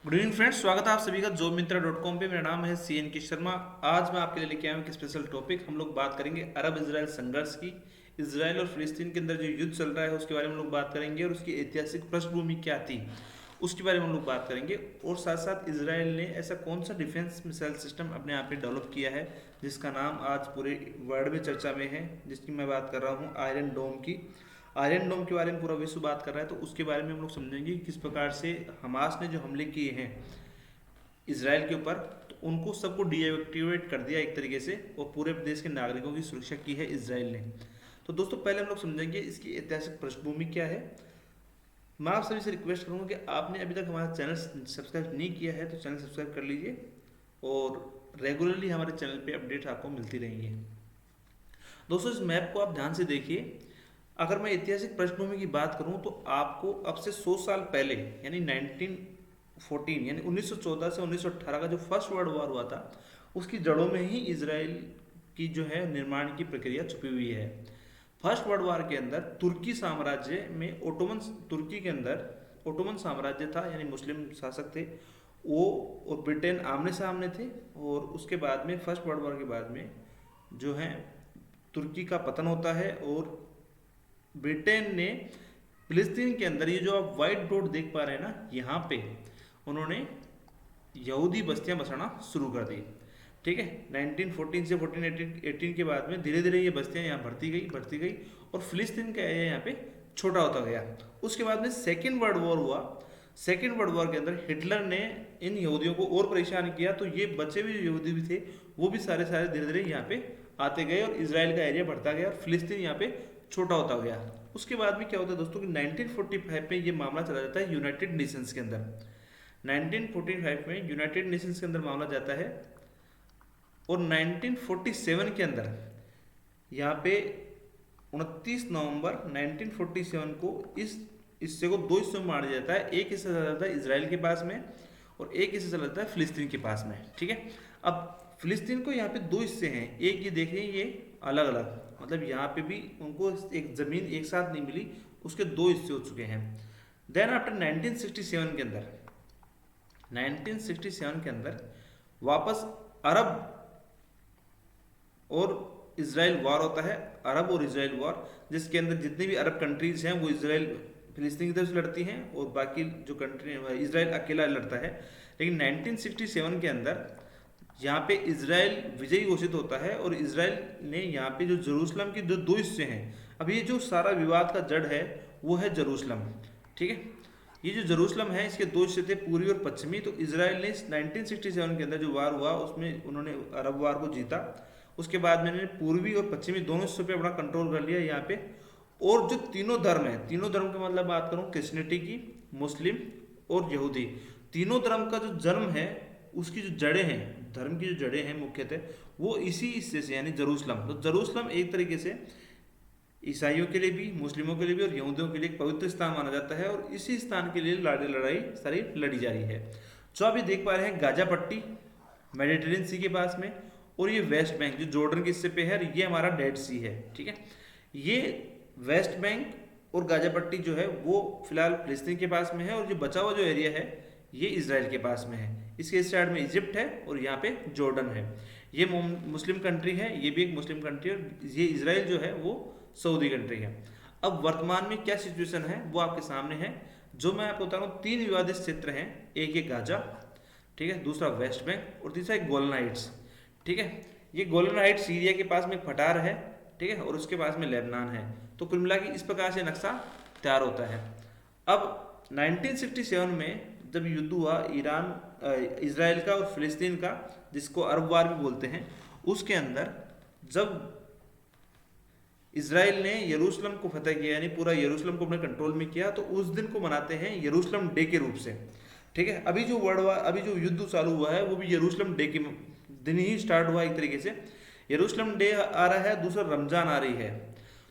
Good evening friends, स्वागत है आप सभी का जॉब मित्रा डॉट कॉम पे। मेरा नाम है सी एन के शर्मा। आज मैं आपके लिए लेके आया हूँ एक स्पेशल टॉपिक। हम लोग बात करेंगे अरब इजराइल संघर्ष की। इसराइल और फिलिस्तीन के अंदर जो युद्ध चल रहा है उसके बारे में हम लोग बात करेंगे और उसकी ऐतिहासिक पृष्ठभूमि क्या थी उसके बारे में हम लोग बात करेंगे। और साथ साथ इसराइल ने ऐसा कौन सा डिफेंस मिसाइल सिस्टम अपने आप में डेवलप किया है जिसका नाम आज पूरे वर्ल्ड में चर्चा में है, जिसकी मैं बात कर रहा हूँ आयरन डोम की। आयरन डोम के बारे में पूरा विश्व बात कर रहा है, तो उसके बारे में हम लोग समझेंगे कि किस प्रकार से हमास ने जो हमले किए हैं इसराइल के ऊपर, तो उनको सबको डीएक्टिवेट कर दिया एक तरीके से, और पूरे देश के नागरिकों की सुरक्षा की है इसराइल ने। तो दोस्तों, पहले हम लोग समझेंगे इसकी ऐतिहासिक पृष्ठभूमि क्या है। मैं आप सभी से रिक्वेस्ट करूंगा कि आपने अभी तक हमारा चैनल सब्सक्राइब नहीं किया है तो चैनल सब्सक्राइब कर लीजिए और रेगुलरली हमारे चैनल पे अपडेट आपको मिलती रहेंगी। दोस्तों, इस मैप को आप ध्यान से देखिए। अगर मैं ऐतिहासिक पृष्ठभूमि की बात करूं तो आपको अब से 100 साल पहले यानी 1914 यानी 1914 से 1918 का जो फर्स्ट वर्ल्ड वॉर हुआ था उसकी जड़ों में ही इसराइल की जो है निर्माण की प्रक्रिया छुपी हुई है। फर्स्ट वर्ल्ड वॉर के अंदर तुर्की साम्राज्य में तुर्की के अंदर ओटोमन साम्राज्य था, यानी मुस्लिम शासक थे वो, और ब्रिटेन आमने सामने थे। और उसके बाद में फर्स्ट वर्ल्ड वॉर के बाद में जो है तुर्की का पतन होता है और ब्रिटेन ने फिलिस्तीन के अंदर, ये जो आप वाइट डॉट देख पा रहे हैं ना, यहाँ पे उन्होंने यहूदी बस्तियां बसाना शुरू कर दी। ठीक है, 1914 से 1418 के बाद में धीरे धीरे ये बस्तियां यहाँ बढ़ती गई और फिलिस्तीन का एरिया यहाँ पे छोटा होता गया। उसके बाद में सेकेंड वर्ल्ड वॉर हुआ। सेकेंड वर्ल्ड वॉर के अंदर हिटलर ने इन यहूदियों को और परेशान किया, तो ये बचे हुए यहूदी भी थे वो भी सारे सारे धीरे धीरे यहाँ पे आते गए और इसराइल का एरिया बढ़ता गया और फिलिस्तीन यहाँ पे छोटा होता गया। उसके बाद में क्या होता है दोस्तों कि 1945 में ये मामला चला जाता है यूनाइटेड नेशंस के अंदर। 1945 में यूनाइटेड नेशंस के अंदर मामला जाता है और 1947 के अंदर यहाँ पे 29 नवंबर 1947 को इस हिस्से को दो हिस्सों में बांटा जाता है। एक हिस्सा चला जाता है इसराइल के पास में और एक हिस्सा चला जाता है फिलिस्तीन के पास में। ठीक है, अब फिलिस्तीन को यहाँ पे दो हिस्से हैं। एक ये देख रहे हैं, ये अलग अलग, मतलब यहाँ पे भी उनको एक जमीन एक साथ नहीं मिली, उसके दो हिस्से हो चुके हैं। देन आफ्टर 1967 के अंदर 1967 के अंदर वापस अरब और इसराइल वॉर होता है। अरब और इसराइल वॉर, जिसके अंदर जितनी भी अरब कंट्रीज हैं वो इसराइल फिलिस्तीन की तरफ से लड़ती हैं और बाकी जो कंट्री इसराइल अकेला लड़ता है। लेकिन 1967 के अंदर यहाँ पे इसराइल विजयी घोषित होता है और इसराइल ने यहाँ पे जो जेरूसलम के जो दो हिस्से हैं, अब ये जो सारा विवाद का जड़ है वो है जेरूसलम। ठीक है, ये जो जेरूसलम है इसके दो हिस्से थे, पूर्वी और पश्चिमी। तो इसराइल ने 1967 के अंदर जो वार हुआ उसमें उन्होंने अरब वार को जीता। उसके बाद में इन्होंने पूर्वी और पश्चिमी दोनों हिस्सों पे अपना कंट्रोल कर लिया यहाँ पे। और जो तीनों धर्म है, तीनों धर्म का मतलब बात करूँ क्रिश्चियनिटी की, मुस्लिम और यहूदी, तीनों धर्म का जो जन्म है, उसकी जो जड़ें हैं, धर्म की जो जड़ें हैं मुख्यतः वो इसी हिस्से से यानी जेरूसलम। तो जेरूसलम एक तरीके से ईसाइयों के लिए भी, मुस्लिमों के लिए भी और यहूदियों के लिए एक पवित्र स्थान माना जाता है और इसी स्थान के लिए लड़ाई सारी लड़ी जा रही है। जो अभी देख पा रहे हैं गाजा पट्टी मेडिटेरियन सी के पास में, और ये वेस्ट बैंक जो जॉर्डन के हिस्से पे है, ये हमारा डेड सी है। ठीक है, ये वेस्ट बैंक और गाजा पट्टी जो है वो फिलहाल फिलिस्तीन के पास में है और जो बचा हुआ जो एरिया है ये इसराइल के पास में है। इसके इस साइड में इजिप्ट है और यहाँ पे जॉर्डन है। ये मुस्लिम कंट्री है, ये भी एक मुस्लिम कंट्री है, और ये इसराइल जो है वो सऊदी कंट्री है। अब वर्तमान में क्या सिचुएशन है वो आपके सामने है। जो मैं आपको बता रहा हूँ, तीन विवादित क्षेत्र हैं। एक ये गाजा, ठीक है, दूसरा वेस्ट बैंक और तीसरा एक गोलन हाइट्स। ठीक है, ये गोलन हाइट्स सीरिया के पास में फटार है, ठीक है, और उसके पास में लेबनान है। तो कुल मिला के इस प्रकार से नक्शा तैयार होता है। अब 1967 में जब युद्ध हुआ इसराइल का और फिलिस्तीन का, जिसको अरब वार भी बोलते हैं, उसके अंदर जब इसराइल ने यरूशलेम को फतह किया यानी पूरा यरूशलेम को अपने कंट्रोल में किया, तो उस दिन को मनाते हैं यरूशलेम डे के रूप से। ठीक है, अभी जो युद्ध चालू हुआ है वो भी यरूशलेम डे के दिन ही स्टार्ट हुआ एक तरीके से। यरूशलेम डे आ रहा है, दूसरा रमजान आ रही है।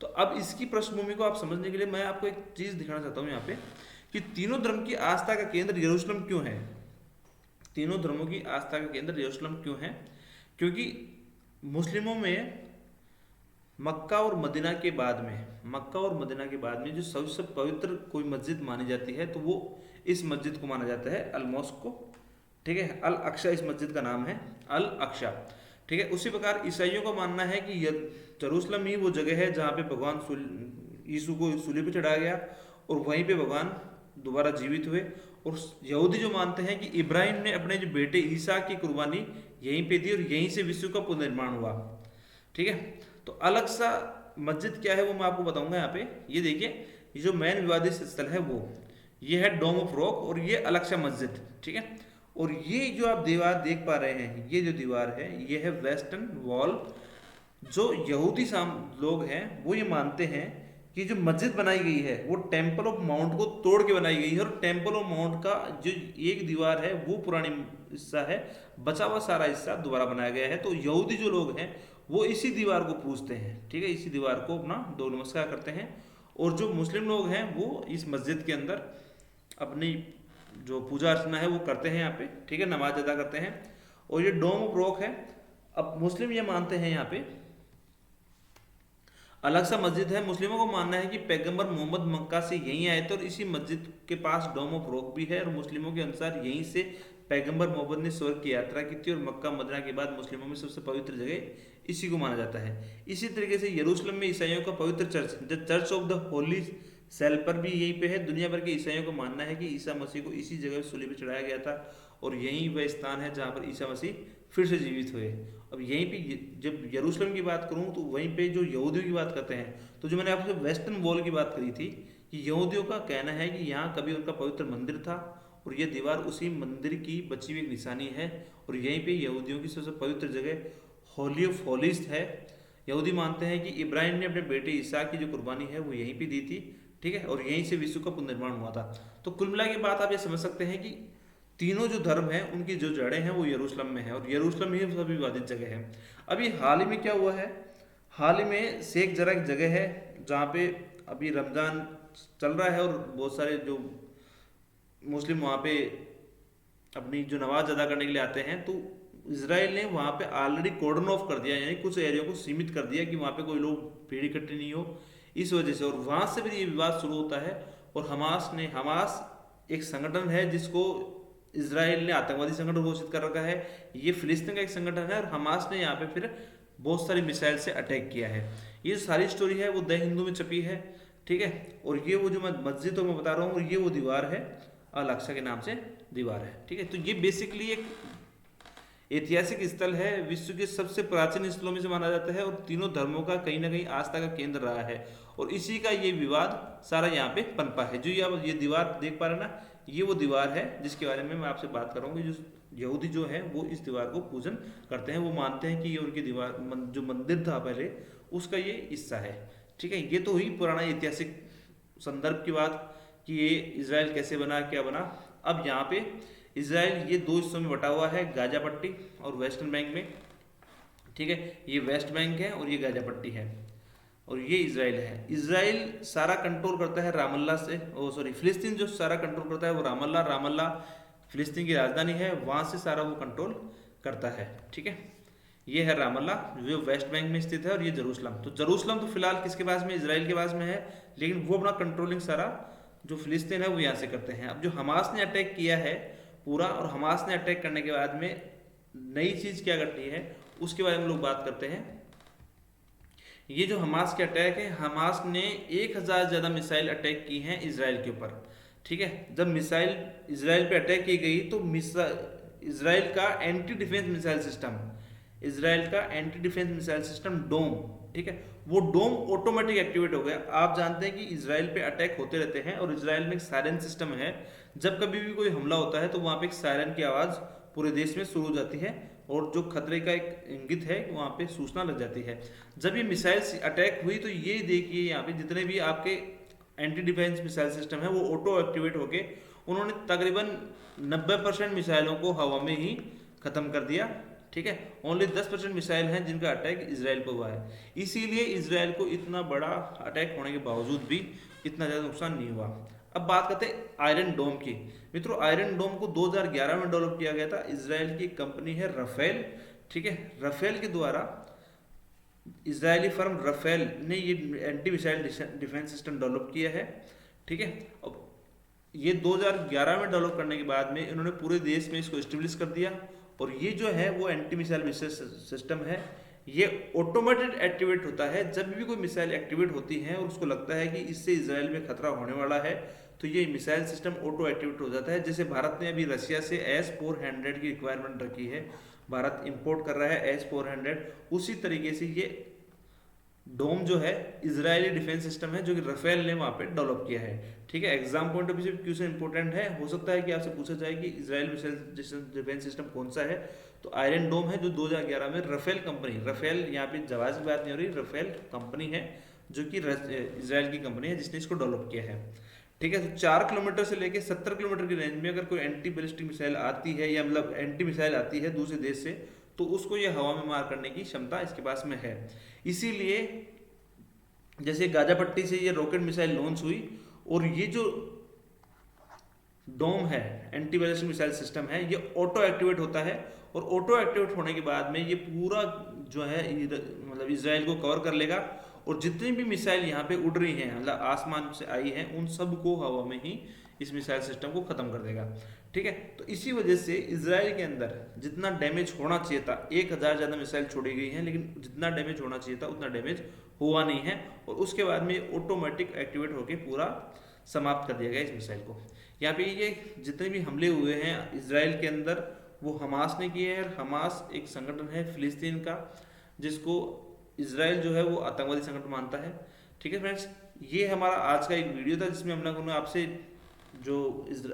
तो अब इसकी पृष्ठभूमि को आप समझने के लिए मैं आपको एक चीज दिखाना चाहता हूँ यहाँ पे कि तीनों धर्म की आस्था का केंद्र यरूशलेम क्यों है। तीनों धर्मों की आस्था का केंद्र यरूशलेम क्यों है? क्योंकि मुस्लिमों में मक्का और मदीना के बाद में, मक्का और मदीना के बाद में जो सबसे पवित्र कोई मस्जिद मानी जाती है तो वो इस मस्जिद को माना जाता है अल मॉस्क को, ठीक है। अल अक्शा इस मस्जिद का नाम है, अल अक्शा, ठीक है। उसी प्रकार ईसाइयों का मानना है कि यरूशलेम ही वो जगह है जहाँ पे भगवान यीशु को सूली पे चढ़ाया गया और वहीं पे भगवान दोबारा जीवित हुए। और यहूदी जो मानते हैं कि इब्राहिम ने अपने जो बेटे ईसा की कुर्बानी यहीं पे दी और यहीं से विश्व का पुनर्निर्माण हुआ, ठीक है। तो अलग सा मस्जिद क्या है वो मैं आपको बताऊंगा यहाँ पे। ये देखिए, ये जो मेन विवादित स्थल है वो ये है डोम ऑफ रॉक और ये अलग सा मस्जिद, ठीक है। और ये जो आप दीवार देख पा रहे हैं, ये जो दीवार है ये है वेस्टर्न वॉल। जो यहूदी लोग हैं वो ये मानते हैं कि जो मस्जिद बनाई गई है वो टेम्पल ऑफ माउंट को तोड़ के बनाई गई है और टेम्पल ऑफ माउंट का जो एक दीवार है वो पुरानी हिस्सा है, बचा हुआ सारा हिस्सा दोबारा बनाया गया है। तो यहूदी जो लोग हैं वो इसी दीवार को पूजते हैं, ठीक है, इसी दीवार को अपना दो नमस्कार करते हैं। और जो मुस्लिम लोग हैं वो इस मस्जिद के अंदर अपनी जो पूजा अर्चना है वो करते हैं यहाँ पे, ठीक है, नमाज अदा करते हैं। और ये डोम ऑफ रॉक है। अब मुस्लिम ये मानते हैं यहाँ पे अलग सा मस्जिद है। मुस्लिमों को मानना है कि पैगंबर मोहम्मद मक्का से यहीं आए थे और इसी मस्जिद के पास डोम ऑफ रॉक भी है। और मुस्लिमों के अनुसार यहीं से पैगंबर मोहम्मद ने स्वर्ग की यात्रा की थी और मक्का मदीना के बाद मुस्लिमों में सबसे पवित्र जगह इसी को माना जाता है। इसी तरीके से यरूशलेम में ईसाइयों का पवित्र church, the Church of the Holy Sepulchre भी यहीं पे है। दुनिया भर के ईसाइयों का मानना है कि ईसा मसीह को इसी जगह सूली पे चढ़ाया गया था और यही वह स्थान है जहाँ पर ईसा मसीह फिर से जीवित हुए। अब यहीं पे जब यरूशलेम की बात करूँ तो वहीं पे जो यहूदियों की बात करते हैं, तो जो मैंने आपसे वेस्टर्न वॉल की बात करी थी कि यहूदियों का कहना है कि यहाँ कभी उनका पवित्र मंदिर था और यह दीवार उसी मंदिर की बची हुई एक निशानी है। और यहीं पे यहूदियों की सबसे पवित्र जगह होली ऑफ होलीज है। यहूदी मानते हैं कि इब्राहिम ने अपने बेटे ईसा की जो कुर्बानी है वो यहीं पे दी थी, ठीक है, और यहीं से विश्व का पुनर्निर्माण हुआ था। तो कुल मिला के बात आप ये समझ सकते हैं कि तीनों जो धर्म हैं उनकी जो जड़ें हैं वो यरूशलेम में है और यरूशलेम ही सबसे विवादित जगह है। अभी हाल ही में क्या हुआ है, हाल ही में शेख जरा एक जगह है जहाँ पे अभी रमज़ान चल रहा है और बहुत सारे जो मुस्लिम वहाँ पे अपनी जो नमाज अदा करने के लिए आते हैं, तो इसराइल ने वहाँ पे ऑलरेडी कॉर्डन ऑफ कर दिया, यानी कुछ एरिया को सीमित कर दिया कि वहाँ पे कोई लोग भीड़ इकट्ठी नहीं हो इस वजह से। और वहाँ से फिर ये विवाद शुरू होता है और हमास एक संगठन है जिसको इसराइल ने आतंकवादी संगठन घोषित कर रखा है। ये फिलिस्तीन का एक संगठन है और हमास ने यहाँ पे फिर बहुत सारी मिसाइल से अटैक किया है। ये सारी स्टोरी है वो द हिंदू में छपी है, ठीक है। और ये वो जो मैं मस्जिद मैं बता रहा हूँ, ये वो दीवार है, अल अक्सा के नाम से दीवार है, ठीक है। तो ये बेसिकली एक ऐतिहासिक स्थल है, विश्व के सबसे प्राचीन स्थलों में से माना जाता है और तीनों धर्मों का कहीं ना कहीं आस्था का केंद्र रहा है। और इसी का ये विवाद सारा यहाँ पे पनपा है। जो ये दीवार देख पा रहे हैं ना, ये वो दीवार है जिसके बारे में मैं आपसे बात करूँगी। जो यहूदी जो है वो इस दीवार को पूजन करते हैं, वो मानते हैं कि ये उनकी दीवार जो मंदिर था पहले उसका ये हिस्सा है, ठीक है। ये तो हुई पुराना ऐतिहासिक संदर्भ की बात कि ये इसराइल कैसे बना, क्या बना। अब यहाँ पे इसराइल ये दो हिस्सों में बटा हुआ है, गाजा पट्टी और वेस्टर्न बैंक में, ठीक है। ये वेस्ट बैंक है और ये गाजा पट्टी है और ये इसराइल है। इसराइल सारा कंट्रोल करता है रामल्ला से, ओ सॉरी फिलिस्तीन जो सारा कंट्रोल करता है वो रामल्ला फिलिस्तीन की राजधानी है, वहाँ से सारा वो कंट्रोल करता है, ठीक है। ये है रामल्ला जो वेस्ट बैंक में स्थित है और ये जेरूसलम। तो जेरूसलम तो फिलहाल किसके पास में, इसराइल के पास में है, लेकिन वो अपना कंट्रोलिंग सारा जो फिलिस्तीन है वो यहाँ से करते हैं। अब जो हमास ने अटैक किया है पूरा, और हमास ने अटैक करने के बाद में नई चीज़ क्या घटी है उसके बारे में लोग बात करते हैं। ये जो हमास के अटैक है, हमास ने 1000 ज़्यादा मिसाइल अटैक की हैं इसराइल के ऊपर, ठीक है। जब मिसाइल इसराइल पे अटैक की गई तो इसराइल का anti defence missile system, Israel का एंटी डिफेंस मिसाइल सिस्टम डोम, ठीक है, वो डोम ऑटोमेटिक एक्टिवेट हो गया। आप जानते हैं कि इसराइल पे अटैक होते रहते हैं और इसराइल में एक सायरन सिस्टम है। जब कभी भी कोई हमला होता है तो वहाँ पे एक सायरन की आवाज़ पूरे देश में शुरू हो जाती है और जो खतरे का एक इंगित है वहाँ पे सूचना लग जाती है। जब ये मिसाइल अटैक हुई तो ये देखिए यहाँ पे जितने भी आपके एंटी डिफेंस मिसाइल सिस्टम है वो ऑटो एक्टिवेट होके उन्होंने तकरीबन 90% मिसाइलों को हवा में ही ख़त्म कर दिया, ठीक है। ओनली 10% मिसाइल हैं जिनका अटैक इसराइल पर हुआ है। इसीलिए इसराइल को इतना बड़ा अटैक होने के बावजूद भी इतना ज़्यादा नुकसान नहीं हुआ। अब बात करते हैं आयरन डोम की। मित्रों, आयरन डोम को 2011 में डेवलप किया गया था। इसराइल की कंपनी है राफेल, ठीक है। राफेल के द्वारा इजरायली फर्म राफेल ने ये anti missile defence system develop किया है। ठीक है, अब ये 2011 में डेवलप करने के बाद में इन्होंने पूरे देश में इसको एस्टेब्लिश कर दिया। और ये जो है वो एंटी मिसाइल सिस्टम है, ये ऑटोमेटेड एक्टिवेट होता है। जब भी कोई मिसाइल एक्टिवेट होती है और उसको लगता है कि इससे इजराइल में खतरा होने वाला है, तो ये मिसाइल सिस्टम ऑटो एक्टिवेट हो जाता है। जैसे भारत ने अभी रशिया से S-400 की रिक्वायरमेंट रखी है, भारत इंपोर्ट कर रहा है S-400, उसी तरीके से ये डोम जो है इजरायली डिफेंस सिस्टम है जो कि राफेल ने वहां पे डेवलप किया है। ठीक है, एग्जाम पॉइंट ऑफ व्यू से क्यों से इंपॉर्टेंट है, हो सकता है कि आपसे पूछा जाए कि इजरायल मिसाइल डिफेंस सिस्टम कौन सा है, तो आयरन डोम है जो 2011 में राफेल कंपनी, राफेल यहाँ पे जवाब की बात नहीं हो रही, राफेल कंपनी है जो कि इजराइल की कंपनी है जिसने इसको डेवलप किया है। ठीक है, तो 4 किलोमीटर से लेकर 70 किलोमीटर की रेंज में अगर कोई एंटी बैलिस्टिक मिसाइल आती है या मतलब एंटी मिसाइल आती है दूसरे देश से, तो उसको ये हवा में मार करने की क्षमता इसके पास में है। इसीलिए जैसे गाजा पट्टी से ये रॉकेट मिसाइल लॉन्च हुई, और ये जो डोम है एंटी बैलिस्टिक मिसाइल सिस्टम है, ये ऑटो एक्टिवेट होता है। और ऑटो एक्टिवेट होने के बाद में ये पूरा जो है मतलब इजराइल को कवर कर लेगा, और जितनी भी मिसाइल यहाँ पे उड़ रही हैं मतलब आसमान से आई हैं, उन सबको हवा में ही इस मिसाइल सिस्टम को खत्म कर देगा। ठीक है, तो इसी वजह से इजराइल के अंदर जितना डैमेज होना चाहिए था, 1000 ज़्यादा मिसाइल छोड़ी गई हैं, लेकिन जितना डैमेज होना चाहिए था उतना डैमेज हुआ नहीं है। और उसके बाद में ऑटोमेटिक एक्टिवेट होकर पूरा समाप्त कर दिया गया इस मिसाइल को। यहाँ पे ये जितने भी हमले हुए हैं इजराइल के अंदर, वो हमास ने किए हैं। हमास एक संगठन है फिलिस्तीन का, जिसको इजराइल जो है वो आतंकवादी संगठन मानता है। ठीक है फ्रेंड्स, ये हमारा आज का एक वीडियो था जिसमें हम लोगों ने आपसे जो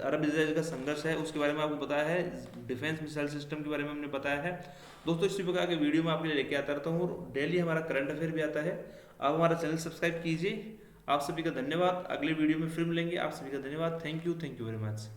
अरब इजराइल का संघर्ष है उसके बारे में आपको बताया है, डिफेंस मिसाइल सिस्टम के बारे में हमने बताया है। दोस्तों, इसी प्रकार के वीडियो मैं आपके लिए लेके आता रहता हूँ, और डेली हमारा करंट अफेयर भी आता है। आप हमारा चैनल सब्सक्राइब कीजिए। आप सभी का धन्यवाद। अगले वीडियो में फिर मिलेंगे। आप सभी का धन्यवाद। Thank you very much.